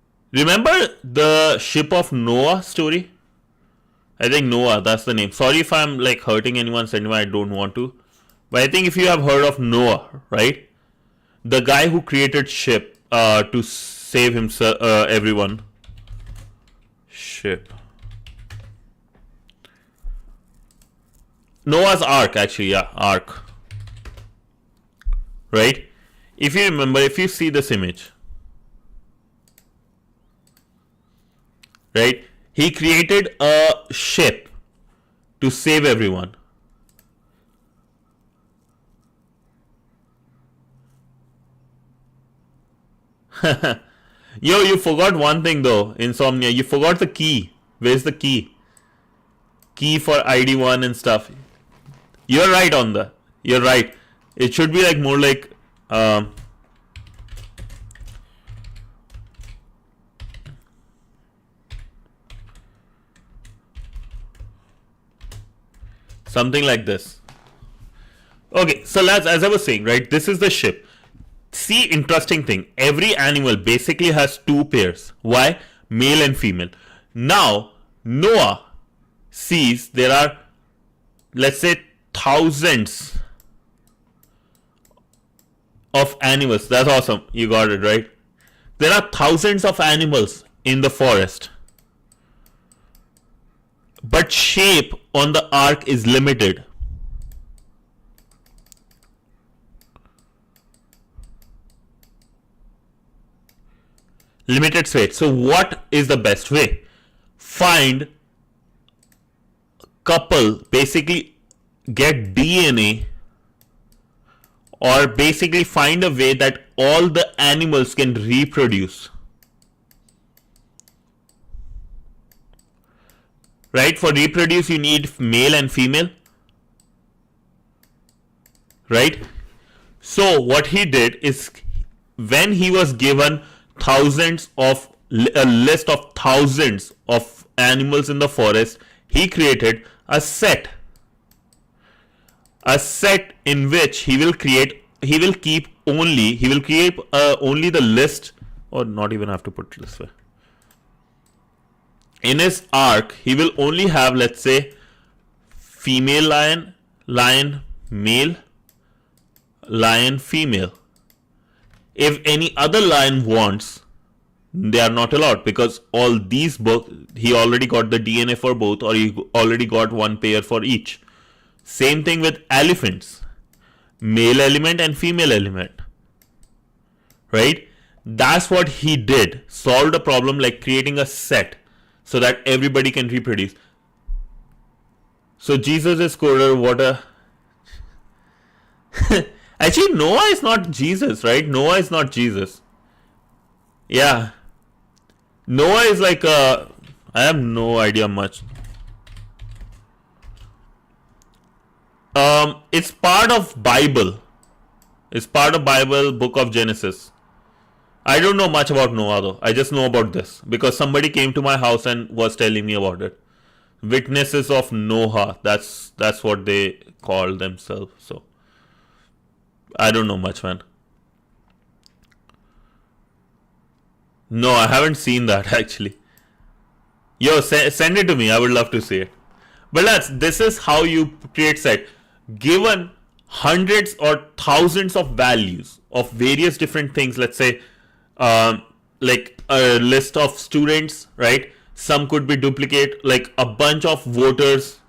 Remember the ship of Noah story? I think Noah, that's the name. Sorry if I'm like hurting anyone, I don't want to. But I think if you have heard of Noah, right? The guy who created ship to save himself, everyone. Ship. Noah's Ark, actually, yeah, Ark. Right? If you remember, if you see this image, right? He created a ship to save everyone. Yo, you forgot one thing though, Insomnia. You forgot the key. Where's the key? Key for ID1 and stuff. You're right on the. You're right. It should be like more like something like this. Okay, so as I was saying, right, this is the ship. See, interesting thing. Every animal basically has two pairs. Why? Male and female. Now, Noah sees there are, let's say, thousands of animals. That's awesome. You got it, right? There are thousands of animals in the forest. But shape on the ark is limited. Limited space. So what is the best way? Find couple, basically get DNA, or basically find a way that all the animals can reproduce. Right? For reproduce you need male and female. Right? So what he did is, when he was given a list of thousands of animals in the forest, he created a set in which he will create only the list, or not even have to put it this way. In his ark, he will only have, let's say, female lion, male, lion, female. If any other lion wants, they are not allowed, because all these books, he already got the DNA for both, or he already got one pair for each. Same thing with elephants. Male element and female element. Right? That's what he did. Solved a problem like creating a set so that everybody can reproduce. So Jesus is cooler. What a... Actually, Noah is not Jesus, right? Noah is not Jesus. Yeah. Noah is like I have no idea much. It's part of Bible. It's part of Bible, book of Genesis. I don't know much about Noah though. I just know about this because somebody came to my house and was telling me about it. Witnesses of Noah. That's what they call themselves. So I don't know much, man. No, I haven't seen that actually. Yo, send it to me. I would love to see it. But this is how you create set. Given hundreds or thousands of values of various different things, let's say like a list of students, right? Some could be duplicate, like a bunch of voters,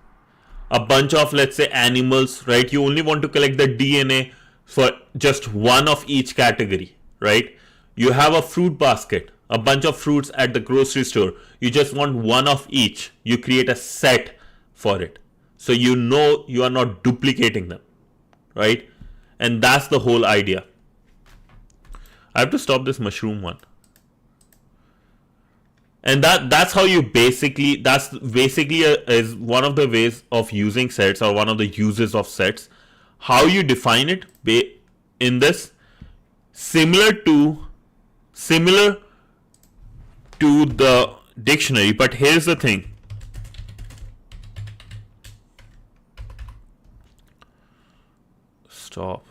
a bunch of, let's say, animals, right? You only want to collect the DNA for just one of each category, right? You have a fruit basket, a bunch of fruits at the grocery store. You just want one of each. You create a set for it. So you know you are not duplicating them, right? And that's the whole idea. I have to stop this mushroom one. And that's how you basically, is one of the ways of using sets, or one of the uses of sets. How you define it in this, similar to the dictionary, but here's the thing. Stop.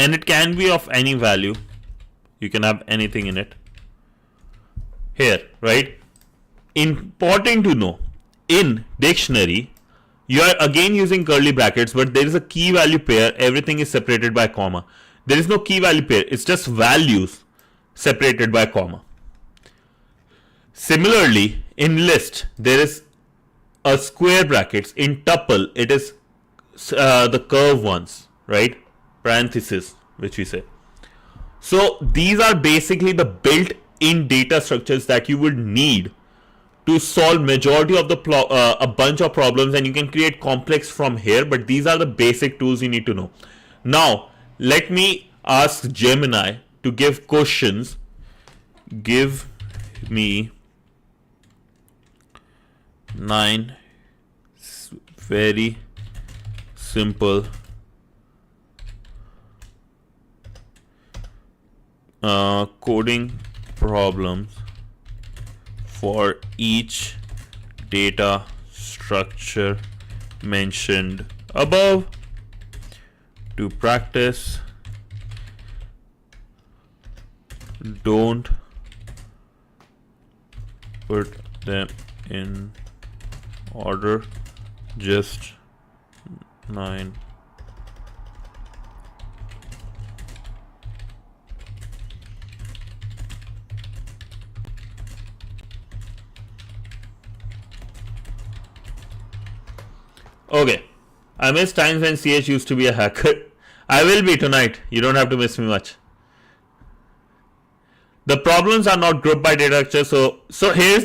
and it can be of any value. You can have anything in it here, right? Important to know, in dictionary you are again using curly brackets, but there is a key value pair. Everything is separated by comma. There is no key value pair, it's just values separated by comma. Similarly, in list there is a square brackets. In tuple it is the curve ones, right? Parenthesis, which we say. So these are basically the built-in data structures that you would need to solve majority of the a bunch of problems, and you can create complex from here, but these are the basic tools you need to know. Now let me ask Gemini to give questions. Give me 9 very simple coding problems for each data structure mentioned above to practice. Don't put them in order, just 9. Okay, I miss times when CH used to be a hacker. I will be tonight. You don't have to miss me much. The problems are not grouped by data structure. So here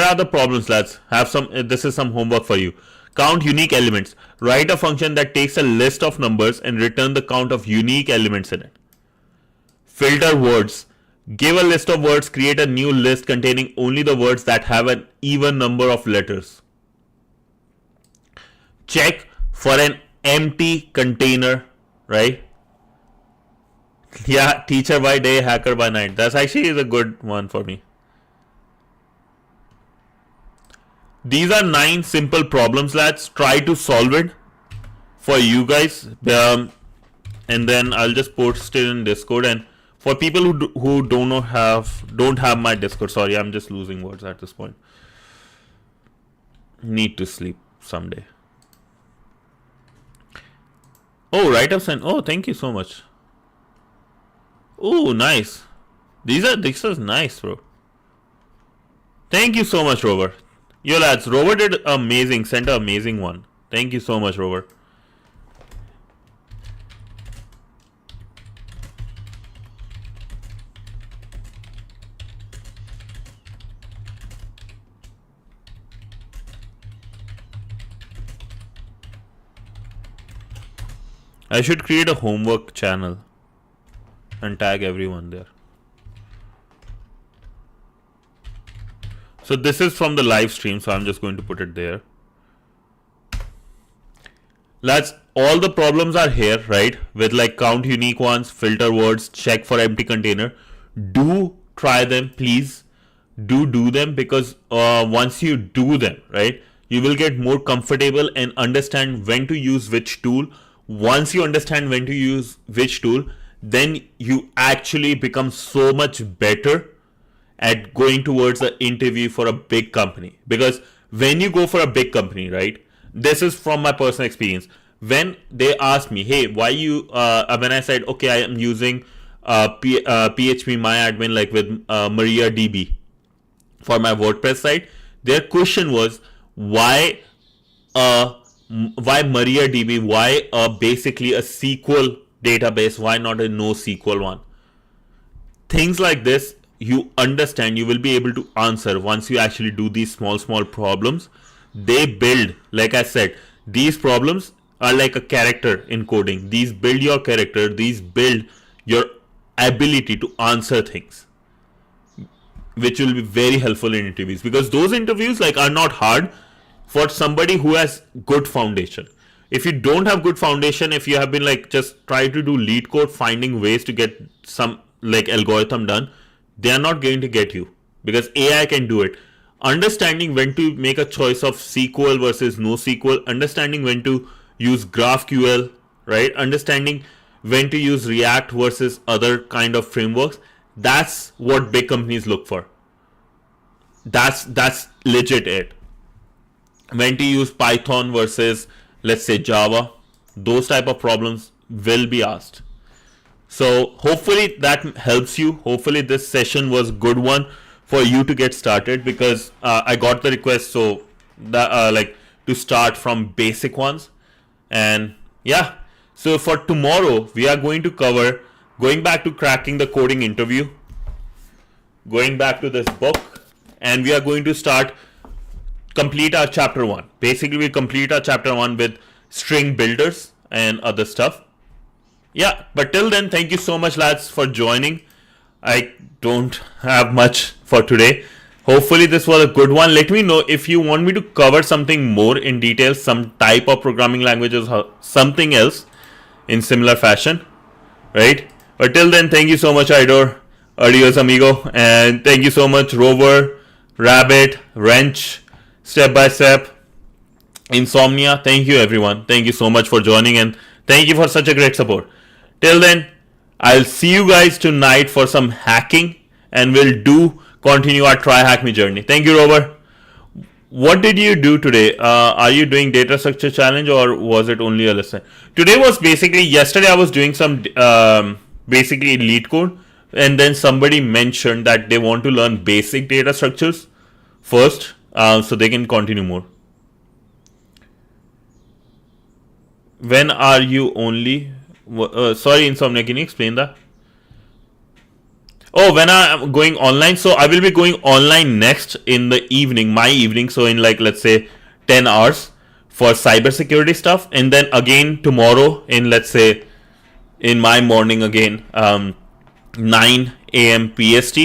are the problems, lads. This is some homework for you. Count unique elements. Write a function that takes a list of numbers and return the count of unique elements in it. Filter words. Give a list of words. Create a new list containing only the words that have an even number of letters. Check for an empty container, right? Yeah, teacher by day, hacker by night. That's actually a good one for me. These are 9 simple problems, lads. Try to solve it for you guys, and then I'll just post it in Discord. And for people who don't have my Discord, sorry, I'm just losing words at this point. Need to sleep someday. Oh, write-ups and oh, thank you so much. Oh, nice. This is nice, bro. Thank you so much, Rover. Yo, lads, Rover did amazing. Sent an amazing one. Thank you so much, Rover. I should create a homework channel and tag everyone there. So this is from the live stream, so I'm just going to put it there. Lads, all the problems are here, right? With like count unique ones, filter words, check for empty container. Do try them, please. Do them, because once you do them, right, you will get more comfortable and understand when to use which tool. Once you understand when to use which tool, then you actually become so much better at going towards the interview for a big company. Because when you go for a big company, right, this is from my personal experience. When they asked me, hey, why you, when I said, okay, I am using PHP MyAdmin like with MariaDB for my WordPress site, their question was, why MariaDB? Why basically a SQL database? Why not a NoSQL one? Things like this, you understand, you will be able to answer once you actually do these small problems. They build, like I said, these problems are like a character in coding. These build your character. These build your ability to answer things, which will be very helpful in interviews, because those interviews like are not hard for somebody who has good foundation. If you don't have good foundation, if you have been like just try to do LeetCode, finding ways to get some like algorithm done, they are not going to get you, because AI can do it. Understanding when to make a choice of SQL versus NoSQL, understanding when to use GraphQL, right? Understanding when to use React versus other kind of frameworks. That's what big companies look for. That's legit it. When to use Python versus, let's say, Java. Those type of problems will be asked. So hopefully that helps you. Hopefully this session was a good one for you to get started, because I got the request, so that like to start from basic ones. And yeah, so for tomorrow we are going to cover going back to cracking the coding interview, going back to this book, and we are going to complete our chapter 1. Basically we complete our chapter 1 with string builders and other stuff. Yeah, but till then, thank you so much, lads, for joining. I don't have much for today. Hopefully this was a good one. Let me know if you want me to cover something more in detail, some type of programming languages or something else in similar fashion, right? But till then, thank you so much, Idor. Adios, amigo. And thank you so much, Rover, Rabbit, Wrench, Step by Step, Insomnia. Thank you, everyone. Thank you so much for joining, and thank you for such a great support. Till then, I'll see you guys tonight for some hacking, and we'll continue our Try Hack Me journey. Thank you, Robert. What did you do today? Are you doing data structure challenge, or was it only a lesson? Today was basically, yesterday I was doing some basically LeetCode, and then somebody mentioned that they want to learn basic data structures first, so they can continue more. When are you only... sorry, Insomnia, can you explain that? Oh, when I'm going online. So I will be going online next in the evening, my evening. So in like, let's say 10 hours for cybersecurity stuff. And then again tomorrow in, let's say, in my morning again, 9 a.m. PST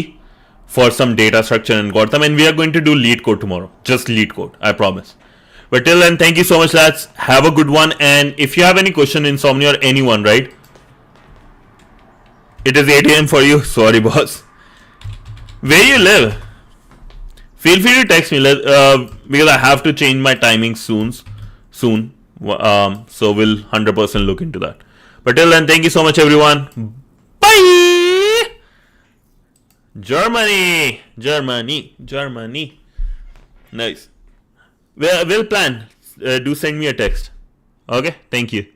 for some data structure and Gotham. And we are going to do LeetCode tomorrow. Just LeetCode, I promise. But till then, thank you so much, lads. Have a good one. And if you have any question, Insomnia, or anyone, right? It is 8 a.m. for you. Sorry, boss. Where you live? Feel free to text me, because I have to change my timing soon. So we'll 100% look into that. But till then, thank you so much, everyone. Bye! Germany. Nice. We'll plan. Do send me a text. Okay? Thank you.